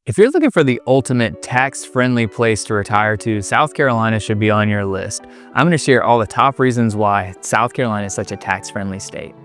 If you're looking for the ultimate tax-friendly place to retire to, South Carolina should be on your list. I'm going to share all the top reasons why South Carolina is such a tax-friendly state.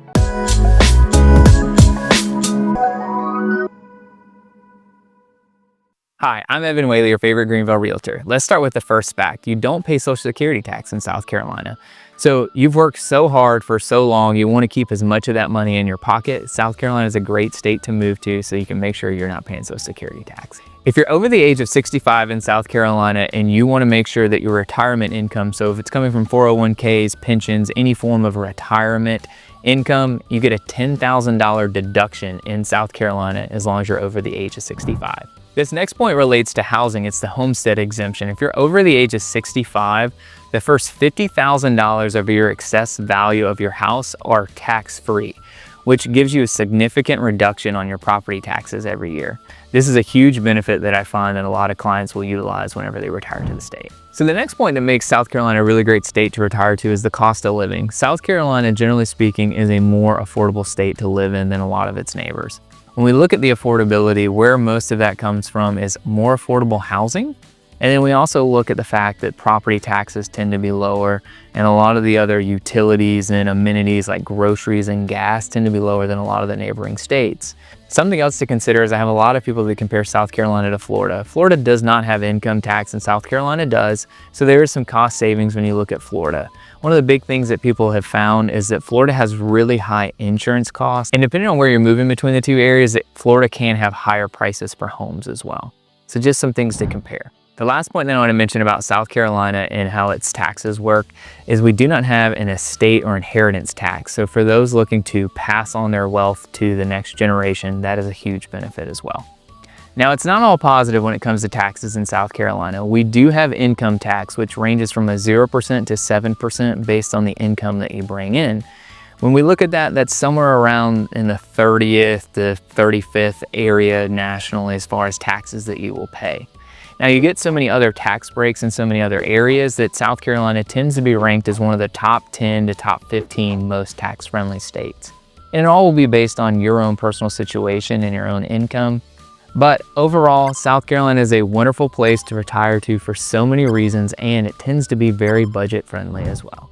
Hi, I'm Evan Whaley, your favorite Greenville realtor. Let's start with the first fact. You don't pay Social Security tax in South Carolina. So you've worked so hard for so long, you want to keep as much of that money in your pocket. South Carolina is a great state to move to so you can make sure you're not paying Social Security tax. If you're over the age of 65 in South Carolina and you want to make sure that your retirement income, so if it's coming from 401ks, pensions, any form of retirement income, you get a $10,000 deduction in South Carolina as long as you're over the age of 65. This next point relates to housing. It's the Homestead exemption. If you're over the age of 65, the first $50,000 of your excess value of your house are tax-free, which gives you a significant reduction on your property taxes every year. This is a huge benefit that I find that a lot of clients will utilize whenever they retire to the state. So the next point that makes South Carolina a really great state to retire to is the cost of living. South Carolina, generally speaking, is a more affordable state to live in than a lot of its neighbors. When we look at the affordability, where most of that comes from is more affordable housing. And then we also look at the fact that property taxes tend to be lower, and a lot of the other utilities and amenities like groceries and gas tend to be lower than a lot of the neighboring states. Something else to consider is I have a lot of people that compare South Carolina to Florida. Florida does not have income tax and South Carolina does, so there is some cost savings when you look at Florida. One of the big things that people have found is that Florida has really high insurance costs, and depending on where you're moving between the two areas, Florida can have higher prices for homes as well. So just some things to compare. The last point that I want to mention about South Carolina and how its taxes work is we do not have an estate or inheritance tax. So for those looking to pass on their wealth to the next generation, that is a huge benefit as well. Now, it's not all positive when it comes to taxes in South Carolina. We do have income tax, which ranges from a 0% to 7% based on the income that you bring in. When we look at that, that's somewhere around in the 30th to 35th area nationally as far as taxes that you will pay. Now, you get so many other tax breaks in so many other areas that South Carolina tends to be ranked as one of the top 10 to top 15 most tax-friendly states. And it all will be based on your own personal situation and your own income. But overall, South Carolina is a wonderful place to retire to for so many reasons, and it tends to be very budget-friendly as well.